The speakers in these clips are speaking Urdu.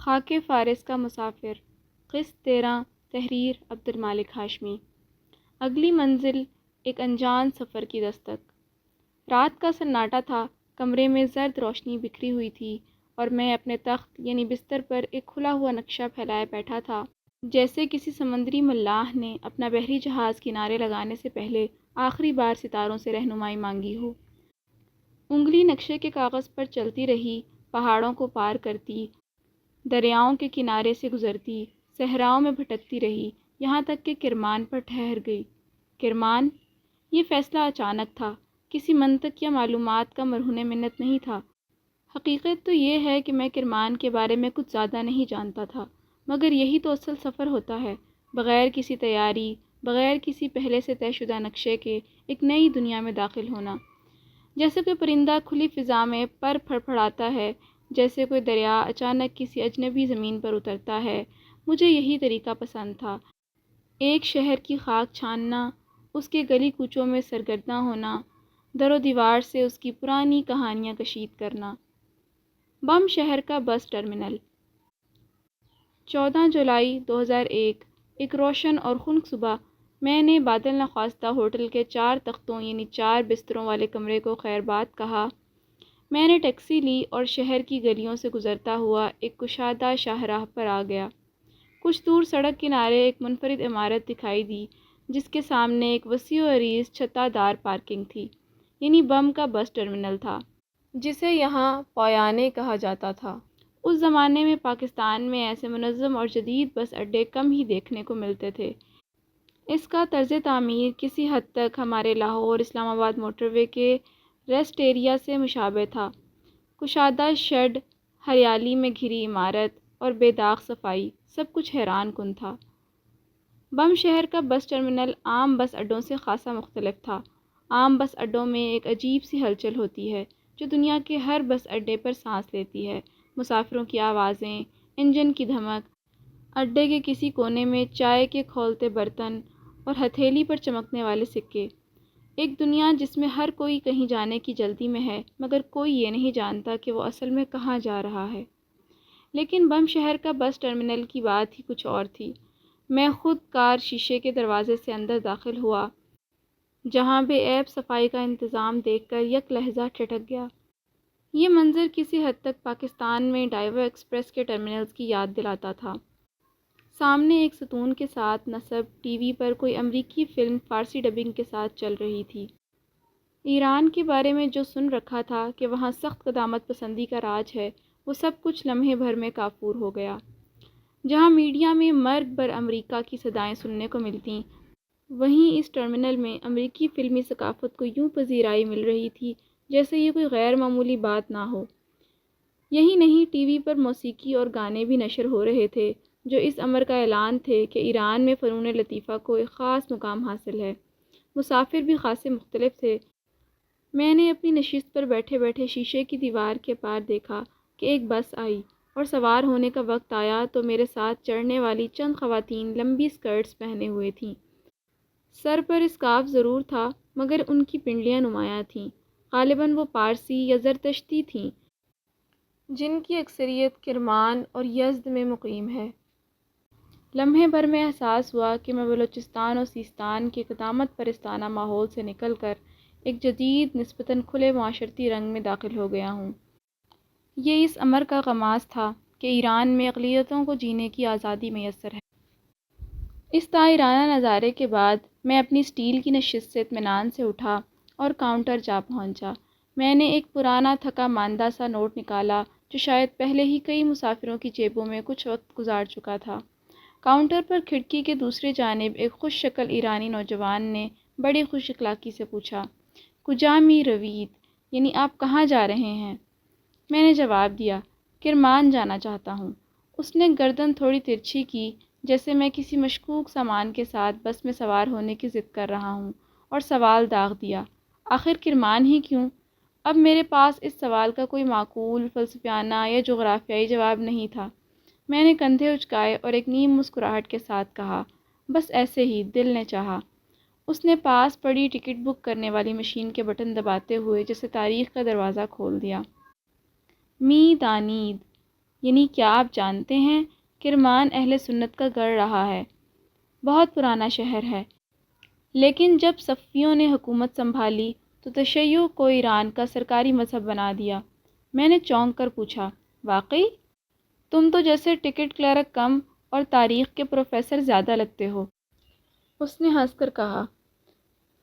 خاک فارس کا مسافر، قسط 13، تحریر عبد المالک ہاشمی۔ اگلی منزل ایک انجان سفر کی دستک۔ رات کا سناٹا تھا، کمرے میں زرد روشنی بکھری ہوئی تھی اور میں اپنے تخت یعنی بستر پر ایک کھلا ہوا نقشہ پھیلائے بیٹھا تھا، جیسے کسی سمندری ملاح نے اپنا بحری جہاز کنارے لگانے سے پہلے آخری بار ستاروں سے رہنمائی مانگی ہو۔ انگلی نقشے کے کاغذ پر چلتی رہی، پہاڑوں کو پار کرتی، دریاؤں کے کنارے سے گزرتی، صحراؤں میں بھٹکتی رہی، یہاں تک کہ کرمان پر ٹھہر گئی۔ کرمان؟ یہ فیصلہ اچانک تھا، کسی منطق یا معلومات کا مرہون منت نہیں تھا۔ حقیقت تو یہ ہے کہ میں کرمان کے بارے میں کچھ زیادہ نہیں جانتا تھا، مگر یہی تو اصل سفر ہوتا ہے، بغیر کسی تیاری، بغیر کسی پہلے سے طے شدہ نقشے کے ایک نئی دنیا میں داخل ہونا۔ جیسے کوئی پرندہ کھلی فضا میں پر پھڑپھڑاتا ہے، جیسے کوئی دریا اچانک کسی اجنبی زمین پر اترتا ہے، مجھے یہی طریقہ پسند تھا۔ ایک شہر کی خاک چھاننا، اس کے گلی کوچوں میں سرگرداں ہونا، در و دیوار سے اس کی پرانی کہانیاں کشید کرنا۔ بم شہر کا بس ٹرمینل۔ 14 جولائی 2001، ایک روشن اور خنک صبح، میں نے بادل نخواستہ ہوٹل کے 4 تختوں یعنی 4 بستروں والے کمرے کو خیر باد کہا۔ میں نے ٹیکسی لی اور شہر کی گلیوں سے گزرتا ہوا ایک کشادہ شاہراہ پر آ گیا۔ کچھ دور سڑک کنارے ایک منفرد عمارت دکھائی دی، جس کے سامنے ایک وسیع و عریض چھتہ دار پارکنگ تھی، یعنی بم کا بس ٹرمینل تھا، جسے یہاں پویانے کہا جاتا تھا۔ اس زمانے میں پاکستان میں ایسے منظم اور جدید بس اڈے کم ہی دیکھنے کو ملتے تھے۔ اس کا طرز تعمیر کسی حد تک ہمارے لاہور اسلام آباد موٹر وے کے ریسٹ ایریا سے مشابہ تھا۔ کشادہ شیڈ، ہریالی میں گھری عمارت اور بے داغ صفائی، سب کچھ حیران کن تھا۔ بم شہر کا بس ٹرمینل عام بس اڈوں سے خاصا مختلف تھا۔ عام بس اڈوں میں ایک عجیب سی ہلچل ہوتی ہے، جو دنیا کے ہر بس اڈے پر سانس لیتی ہے۔ مسافروں کی آوازیں، انجن کی دھمک، اڈے کے کسی کونے میں چائے کے کھولتے برتن اور ہتھیلی پر چمکنے والے سکے۔ ایک دنیا جس میں ہر کوئی کہیں جانے کی جلدی میں ہے، مگر کوئی یہ نہیں جانتا کہ وہ اصل میں کہاں جا رہا ہے۔ لیکن بم شہر کا بس ٹرمینل کی بات ہی کچھ اور تھی۔ میں خود کار شیشے کے دروازے سے اندر داخل ہوا، جہاں بے عیب صفائی کا انتظام دیکھ کر یک لہجہ ٹھٹک گیا۔ یہ منظر کسی حد تک پاکستان میں ڈائیور ایکسپریس کے ٹرمینلز کی یاد دلاتا تھا۔ سامنے ایک ستون کے ساتھ نصب ٹی وی پر کوئی امریکی فلم فارسی ڈبنگ کے ساتھ چل رہی تھی۔ ایران کے بارے میں جو سن رکھا تھا کہ وہاں سخت قدامت پسندی کا راج ہے، وہ سب کچھ لمحے بھر میں کافور ہو گیا۔ جہاں میڈیا میں مرگ بر امریکہ کی صدائیں سننے کو ملتیں، وہیں اس ٹرمینل میں امریکی فلمی ثقافت کو یوں پذیرائی مل رہی تھی جیسے یہ کوئی غیر معمولی بات نہ ہو۔ یہی نہیں، ٹی وی پر موسیقی اور گانے بھی نشر ہو رہے تھے، جو اس امر کا اعلان تھے کہ ایران میں فنون لطیفہ کو ایک خاص مقام حاصل ہے۔ مسافر بھی خاصے مختلف تھے۔ میں نے اپنی نشست پر بیٹھے بیٹھے شیشے کی دیوار کے پار دیکھا کہ ایک بس آئی، اور سوار ہونے کا وقت آیا تو میرے ساتھ چڑھنے والی چند خواتین لمبی اسکرٹس پہنے ہوئے تھیں۔ سر پر اسکارف ضرور تھا، مگر ان کی پنڈلیاں نمایاں تھیں۔ غالباً وہ پارسی یا زرتشتی تھیں، جن کی اکثریت کرمان اور یزد میں مقیم ہے۔ لمحے بھر میں احساس ہوا کہ میں بلوچستان اور سیستان کے قدامت پرستانہ ماحول سے نکل کر ایک جدید نسبتاً کھلے معاشرتی رنگ میں داخل ہو گیا ہوں۔ یہ اس امر کا غماز تھا کہ ایران میں اقلیتوں کو جینے کی آزادی میسر ہے۔ اس طاہرانہ نظارے کے بعد میں اپنی اسٹیل کی نشست سے اطمینان سے اٹھا اور کاؤنٹر جا پہنچا۔ میں نے ایک پرانا تھکا ماندہ سا نوٹ نکالا، جو شاید پہلے ہی کئی مسافروں کی جیبوں میں کچھ وقت گزار چکا تھا۔ کاؤنٹر پر کھڑکی کے دوسری جانب ایک خوش شکل ایرانی نوجوان نے بڑی خوش اخلاقی سے پوچھا، کجا می روید؟ یعنی آپ کہاں جا رہے ہیں؟ میں نے جواب دیا، کرمان جانا چاہتا ہوں۔ اس نے گردن تھوڑی ترچھی کی، جیسے میں کسی مشکوک سامان کے ساتھ بس میں سوار ہونے کی ضد کر رہا ہوں، اور سوال داغ دیا، آخر کرمان ہی کیوں؟ اب میرے پاس اس سوال کا کوئی معقول، فلسفیانہ یا جغرافیائی جواب نہیں تھا۔ میں نے کندھے اچکائے اور ایک نیم مسکراہٹ کے ساتھ کہا، بس ایسے ہی، دل نے چاہا۔ اس نے پاس پڑی ٹکٹ بک کرنے والی مشین کے بٹن دباتے ہوئے جیسے تاریخ کا دروازہ کھول دیا۔ می دانید، یعنی کیا آپ جانتے ہیں کرمان اہل سنت کا گڑھ رہا ہے، بہت پرانا شہر ہے، لیکن جب صفویوں نے حکومت سنبھالی تو تشیع کو ایران کا سرکاری مذہب بنا دیا۔ میں نے چونک کر پوچھا، واقعی؟ تم تو جیسے ٹکٹ کلرک کم اور تاریخ کے پروفیسر زیادہ لگتے ہو۔ اس نے ہنس کر کہا،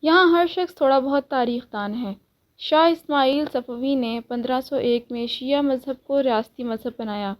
یہاں ہر شخص تھوڑا بہت تاریخ دان ہے۔ شاہ اسماعیل صفوی نے 1501 میں شیعہ مذہب کو ریاستی مذہب بنایا۔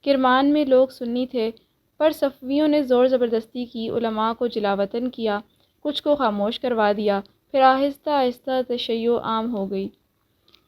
کرمان میں لوگ سنی تھے، پر صفویوں نے زور زبردستی کی، علماء کو جلا وطن کیا، کچھ کو خاموش کروا دیا، پھر آہستہ آہستہ تشیع عام ہو گئی۔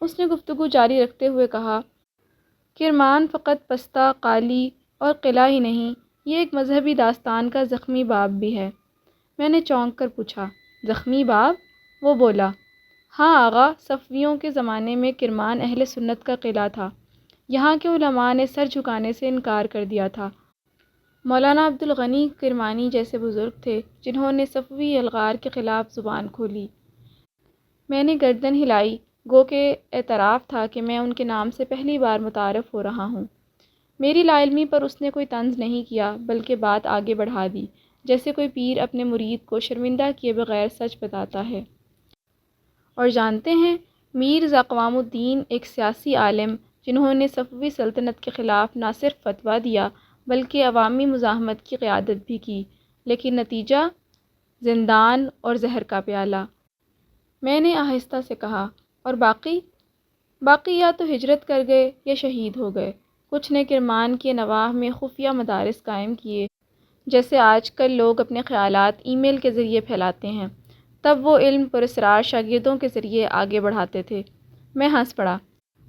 اس نے گفتگو جاری رکھتے ہوئے کہا، کرمان فقط پستہ، قالی اور قلعہ ہی نہیں، یہ ایک مذہبی داستان کا زخمی باب بھی ہے۔ میں نے چونک کر پوچھا، زخمی باب؟ وہ بولا، ہاں آغا، صفویوں کے زمانے میں کرمان اہل سنت کا قلعہ تھا۔ یہاں کے علماء نے سر جھکانے سے انکار کر دیا تھا۔ مولانا عبدالغنی کرمانی جیسے بزرگ تھے جنہوں نے صفوی الغار کے خلاف زبان کھولی۔ میں نے گردن ہلائی، گو کہ اعتراف تھا کہ میں ان کے نام سے پہلی بار متعارف ہو رہا ہوں۔ میری لا علمی پر اس نے کوئی طنز نہیں کیا، بلکہ بات آگے بڑھا دی، جیسے کوئی پیر اپنے مرید کو شرمندہ کیے بغیر سچ بتاتا ہے۔ اور جانتے ہیں، میر اقوام الدین ایک سیاسی عالم جنہوں نے صفوی سلطنت کے خلاف نہ صرف فتویٰ دیا بلکہ عوامی مزاحمت کی قیادت بھی کی، لیکن نتیجہ زندان اور زہر کا پیالہ۔ میں نے آہستہ سے کہا، اور باقی یا تو ہجرت کر گئے یا شہید ہو گئے۔ کچھ نے کرمان کے نواح میں خفیہ مدارس قائم کیے، جیسے آج کل لوگ اپنے خیالات ای میل کے ذریعے پھیلاتے ہیں، تب وہ علم پراسرار شاگردوں کے ذریعے آگے بڑھاتے تھے۔ میں ہنس پڑا،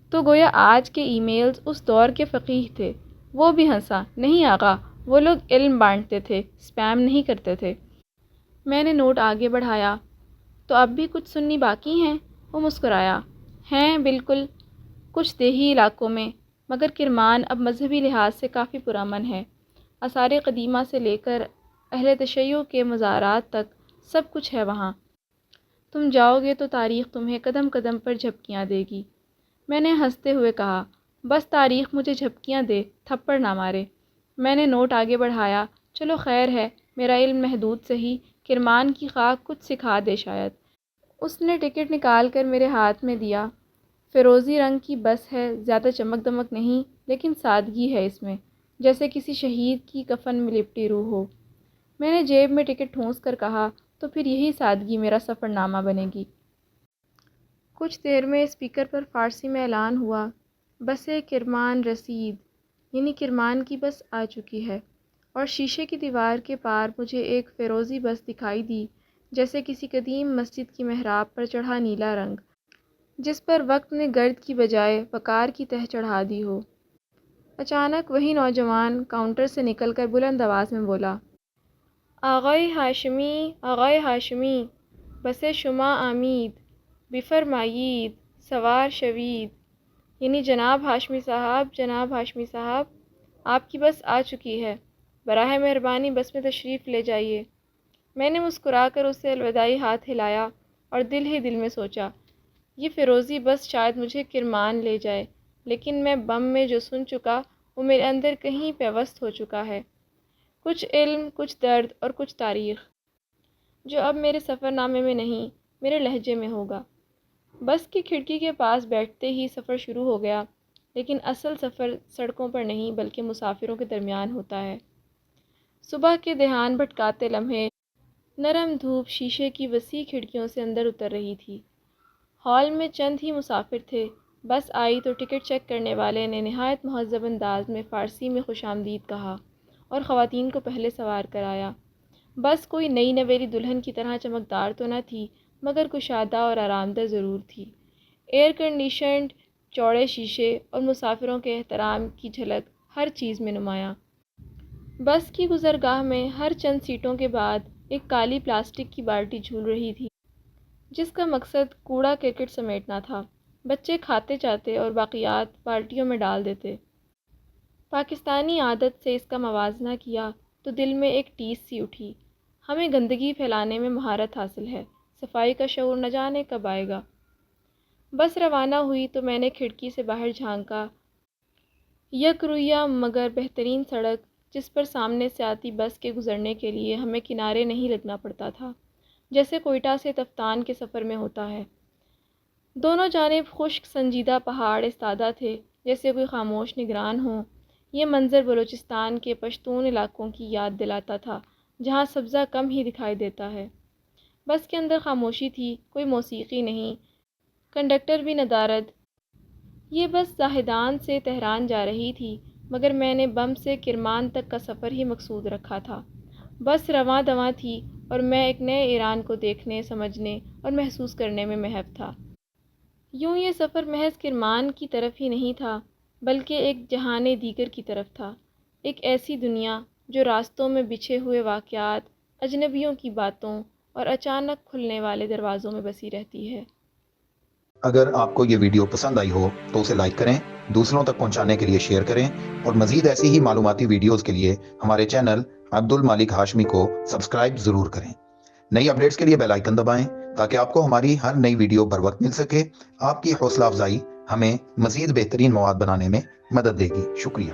تو گویا آج کے ای میلز اس دور کے فقیہ تھے۔ وہ بھی ہنسا، نہیں آقا، وہ لوگ علم بانٹتے تھے، سپیم نہیں کرتے تھے۔ میں نے نوٹ آگے بڑھایا، تو اب بھی کچھ سنی باقی ہیں؟ وہ مسکرایا، ہیں بالکل، کچھ دیہی علاقوں میں، مگر کرمان اب مذہبی لحاظ سے کافی پرامن ہے۔ آثار قدیمہ سے لے کر اہل تشیع کے مزارات تک سب کچھ ہے وہاں۔ تم جاؤ گے تو تاریخ تمہیں قدم قدم پر جھپکیاں دے گی۔ میں نے ہنستے ہوئے کہا، بس تاریخ مجھے جھپکیاں دے، تھپڑ نہ مارے۔ میں نے نوٹ آگے بڑھایا، چلو خیر ہے، میرا علم محدود سہی، کرمان کی خاک کچھ سکھا دے شاید۔ اس نے ٹکٹ نکال کر میرے ہاتھ میں دیا۔ فیروزی رنگ کی بس ہے، زیادہ چمک دمک نہیں، لیکن سادگی ہے اس میں، جیسے کسی شہید کی کفن میں لپٹی روح ہو۔ میں نے جیب میں ٹکٹ ٹھونس کر کہا، تو پھر یہی سادگی میرا سفر نامہ بنے گی۔ کچھ دیر میں اسپیکر پر فارسی میں اعلان ہوا، بسِ کرمان رسید، یعنی کرمان کی بس آ چکی ہے، اور شیشے کی دیوار کے پار مجھے ایک فیروزی بس دکھائی دی، جیسے کسی قدیم مسجد کی محراب پر چڑھا نیلا رنگ، جس پر وقت نے گرد کی بجائے وقار کی تہ چڑھا دی ہو۔ اچانک وہی نوجوان کاؤنٹر سے نکل کر بلند آواز میں بولا، آغائے ہاشمی، آغائے ہاشمی، بسِ شما آمید، بفرمائید، سوار شوید، یعنی جناب ہاشمی صاحب، جناب ہاشمی صاحب، آپ کی بس آ چکی ہے، براہ مہربانی بس میں تشریف لے جائیے۔ میں نے مسکرا کر اسے الوداعی ہاتھ ہلایا اور دل ہی دل میں سوچا، یہ فیروزی بس شاید مجھے کرمان لے جائے، لیکن میں بم میں جو سن چکا وہ میرے اندر کہیں پیوست ہو چکا ہے، کچھ علم، کچھ درد اور کچھ تاریخ، جو اب میرے سفر نامے میں نہیں، میرے لہجے میں ہوگا۔ بس کی کھڑکی کے پاس بیٹھتے ہی سفر شروع ہو گیا، لیکن اصل سفر سڑکوں پر نہیں بلکہ مسافروں کے درمیان ہوتا ہے۔ صبح کے دھیان بھٹکاتے لمحے، نرم دھوپ شیشے کی وسیع کھڑکیوں سے اندر اتر رہی تھی۔ ہال میں چند ہی مسافر تھے۔ بس آئی تو ٹکٹ چیک کرنے والے نے نہایت مہذب انداز میں فارسی میں خوش آمدید کہا اور خواتین کو پہلے سوار کرایا۔ بس کوئی نئی نویلی دلہن کی طرح چمکدار تو نہ تھی، مگر کشادہ اور آرام دہ ضرور تھی۔ ایئر کنڈیشنڈ، چوڑے شیشے اور مسافروں کے احترام کی جھلک ہر چیز میں نمایاں۔ بس کی گزرگاہ میں ہر چند سیٹوں کے بعد ایک کالی پلاسٹک کی بالٹی جھول رہی تھی، جس کا مقصد کوڑا کرکٹ سمیٹنا تھا۔ بچے کھاتے جاتے اور باقیات بالٹیوں میں ڈال دیتے۔ پاکستانی عادت سے اس کا موازنہ کیا تو دل میں ایک ٹیس سی اٹھی، ہمیں گندگی پھیلانے میں مہارت حاصل ہے، صفائی کا شعور نہ جانے کب آئے گا۔ بس روانہ ہوئی تو میں نے کھڑکی سے باہر جھانکا۔ یک رویہ مگر بہترین سڑک جس پر سامنے سے آتی بس کے گزرنے کے لیے ہمیں کنارے نہیں لگنا پڑتا تھا، جیسے کوئٹہ سے تفتان کے سفر میں ہوتا ہے۔ دونوں جانب خشک سنجیدہ پہاڑ استادہ تھے، جیسے کوئی خاموش نگران ہو۔ یہ منظر بلوچستان کے پشتون علاقوں کی یاد دلاتا تھا، جہاں سبزہ کم ہی دکھائی دیتا ہے۔ بس کے اندر خاموشی تھی، کوئی موسیقی نہیں، کنڈکٹر بھی ندارد۔ یہ بس زاہدان سے تہران جا رہی تھی، مگر میں نے بم سے کرمان تک کا سفر ہی مقصود رکھا تھا۔ بس رواں دواں تھی اور میں ایک نئے ایران کو دیکھنے، سمجھنے اور محسوس کرنے میں محو تھا۔ یوں یہ سفر محض کرمان کی طرف ہی نہیں تھا، بلکہ ایک جہان دیگر کی طرف تھا، ایک ایسی دنیا جو راستوں میں بچھے ہوئے واقعات، اجنبیوں کی باتوں اور اچانک کھلنے والے دروازوں میں بسی رہتی ہے۔ اگر آپ کو یہ ویڈیو پسند آئی ہو تو اسے لائک کریں، دوسروں تک پہنچانے کے لیے شیئر کریں، اور مزید ایسی ہی معلوماتی ویڈیوز کے لیے ہمارے چینل عبد المالک ہاشمی کو سبسکرائب ضرور کریں۔ نئی اپڈیٹس کے لیے بیل آئیکن دبائیں تاکہ آپ کو ہماری ہر نئی ویڈیو بر وقت مل سکے۔ آپ کی حوصلہ افزائی ہمیں مزید بہترین مواد بنانے میں مدد دے گی۔ شکریہ۔